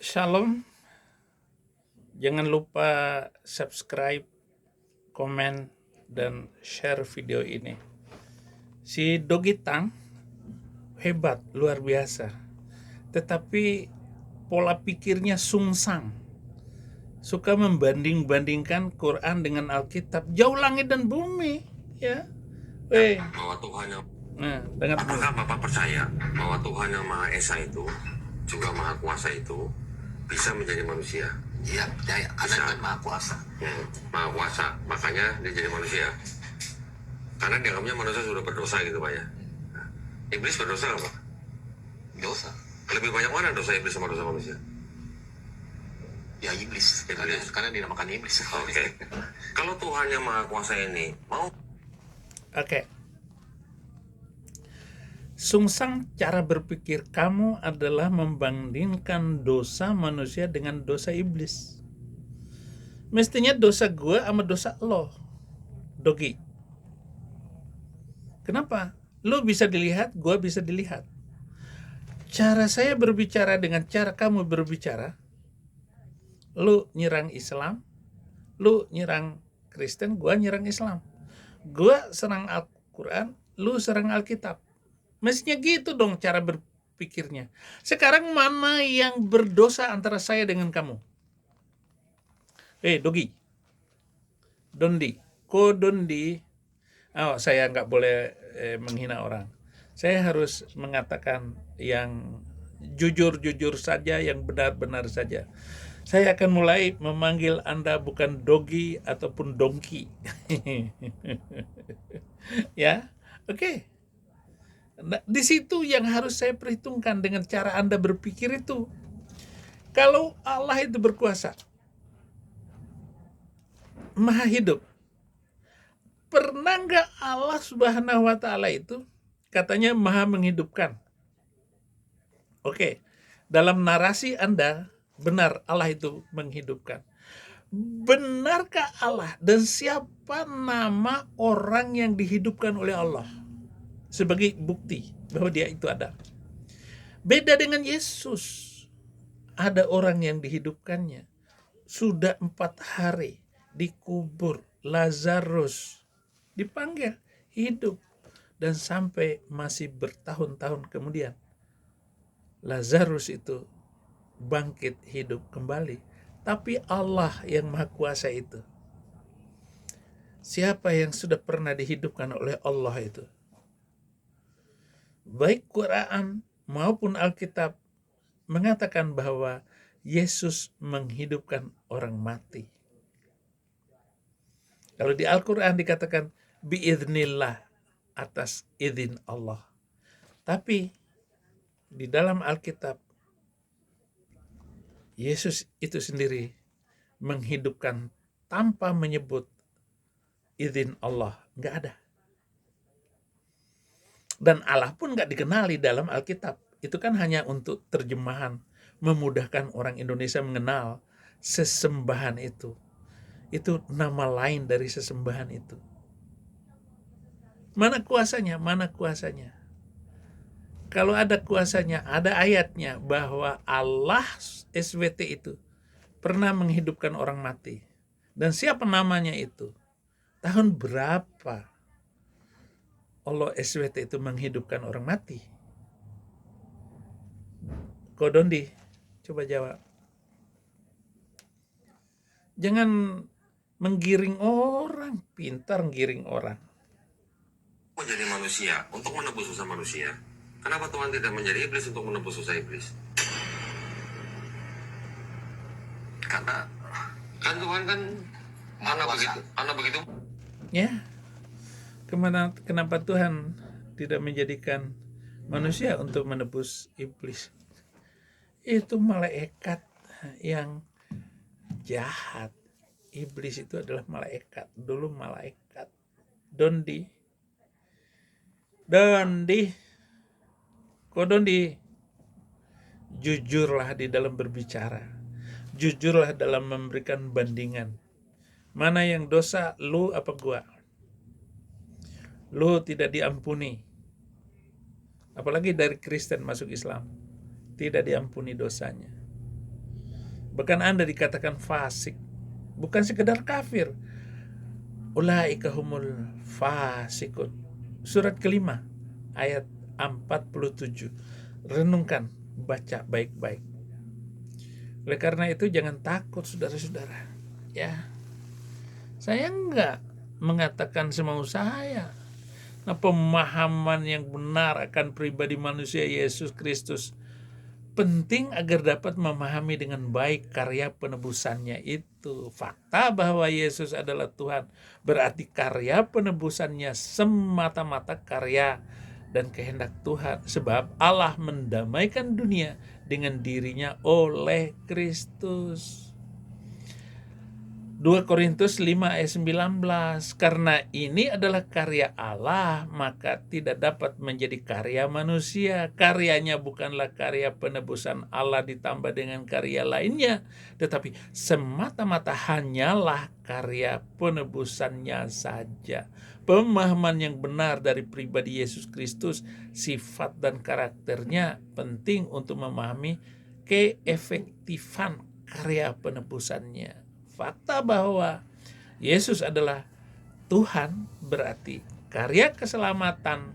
Shalom, jangan lupa subscribe, komen, dan share video ini. Si Dogi Tang hebat, luar biasa. Tetapi pola pikirnya sungsang. Suka membanding-bandingkan Quran dengan Alkitab. Jauh langit dan bumi. Ya. Bahwa Tuhan yang dengar dulu. apakah Bapak percaya bahwa Tuhan yang Maha Esa itu juga Maha Kuasa itu bisa menjadi manusia? Iya, percaya. Karena Bisa. Tuhan Maha Kuasa. Maha Kuasa, makanya dia jadi manusia. Karena dianggapnya manusia sudah berdosa gitu Pak ya. Nah, iblis berdosa nggak Pak? Dosa. Lebih banyak mana dosa iblis sama dosa manusia? Ya iblis. Karena dinamakan iblis. Oke. Kalau Tuhan yang Maha Kuasa ini mau Oke. Sungsang cara berpikir kamu adalah membandingkan dosa manusia dengan dosa iblis. Mestinya dosa gue sama dosa lo, Dogi. Kenapa? Lo bisa dilihat, gue bisa dilihat. Cara saya berbicara dengan cara kamu berbicara, lo nyerang Islam, lo nyerang Kristen, gue nyerang Islam. Gue serang Al-Quran, lo serang Alkitab. Mestinya gitu dong cara berpikirnya. Sekarang mana yang berdosa antara saya dengan kamu? Dogi, Dondi, Dondi. Oh, saya nggak boleh menghina orang. Saya harus mengatakan yang jujur-jujur saja, yang benar-benar saja. Saya akan mulai memanggil Anda bukan Dogi ataupun Dongki. Ya, oke. Nah, di situ yang harus saya perhitungkan dengan cara Anda berpikir itu. Kalau Allah itu berkuasa, maha hidup, pernah nggak Allah Subhanahu wa Ta'ala itu katanya maha menghidupkan? Oke, dalam narasi Anda benar Allah itu menghidupkan. Benarkah Allah dan siapa nama orang yang dihidupkan oleh Allah sebagai bukti bahwa dia itu ada? Beda dengan Yesus. Ada orang yang dihidupkannya. Sudah 4 hari dikubur, Lazarus dipanggil hidup, dan sampai masih bertahun-tahun kemudian Lazarus itu bangkit hidup kembali. Tapi Allah yang Maha Kuasa itu, siapa yang sudah pernah dihidupkan oleh Allah itu? Baik Quran maupun Alkitab mengatakan bahwa Yesus menghidupkan orang mati. Kalau di Al-Quran dikatakan biiznillah, atas izin Allah. Tapi di dalam Alkitab Yesus itu sendiri menghidupkan tanpa menyebut izin Allah. Nggak ada. Dan Allah pun nggak dikenali dalam Alkitab. Itu kan hanya untuk terjemahan, memudahkan orang Indonesia mengenal sesembahan itu. Itu nama lain dari sesembahan itu. Mana kuasanya? Mana kuasanya? Kalau ada kuasanya, ada ayatnya bahwa Allah SWT itu pernah menghidupkan orang mati. Dan siapa namanya itu? Tahun berapa Allah SWT itu menghidupkan orang mati? Kodondi, coba jawab. Jangan menggiring orang, pintar menggiring orang. menjadi manusia untuk menebus dosa manusia, kenapa Tuhan tidak menjadi iblis untuk menebus dosa iblis? Karena Kan Tuhan kan Maha Kuasa. anak begitu. Ya, kenapa Tuhan tidak menjadikan manusia untuk menebus iblis? Itu malaikat yang jahat. Iblis itu adalah malaikat. Dulu malaikat. Dondi. Jujurlah di dalam berbicara. Jujurlah dalam memberikan bandingan. Mana yang dosa, lu apa gua? Lu tidak diampuni. Apalagi dari Kristen masuk Islam. Tidak diampuni dosanya. Bahkan Anda dikatakan fasik, bukan sekedar kafir. Ulaika humul fasikun. Surat kelima ayat 47. Renungkan, baca baik-baik. Oleh karena itu jangan takut saudara-saudara. Ya, saya enggak mengatakan semau saya. Nah, pemahaman yang benar akan pribadi manusia Yesus Kristus penting agar dapat memahami dengan baik karya penebusannya itu. Fakta bahwa Yesus adalah Tuhan berarti karya penebusannya semata-mata karya dan kehendak Tuhan. Sebab Allah mendamaikan dunia dengan dirinya oleh Kristus. 2 Korintus 5 ayat 19. Karena ini adalah karya Allah, maka tidak dapat menjadi karya manusia. Karyanya bukanlah karya penebusan Allah ditambah dengan karya lainnya, tetapi semata-mata hanyalah karya penebusannya saja. Pemahaman yang benar dari pribadi Yesus Kristus, sifat dan karakternya penting untuk memahami keefektifan karya penebusannya. Fakta bahwa Yesus adalah Tuhan berarti karya keselamatan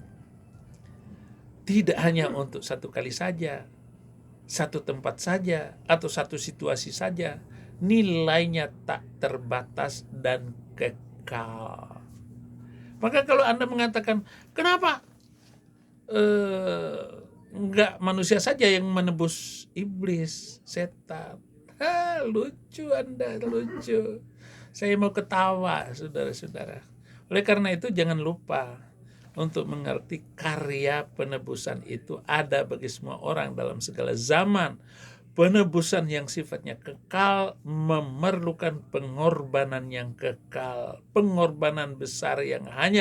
tidak hanya untuk satu kali saja, satu tempat saja, atau satu situasi saja. Nilainya tak terbatas dan kekal. Maka kalau Anda mengatakan, kenapa enggak manusia saja yang menebus iblis, setan? Lucu Anda, lucu. Saya mau ketawa, saudara-saudara. Oleh karena itu jangan lupa untuk mengerti karya penebusan itu ada bagi semua orang dalam segala zaman. Penebusan yang sifatnya kekal memerlukan pengorbanan yang kekal, pengorbanan besar yang hanya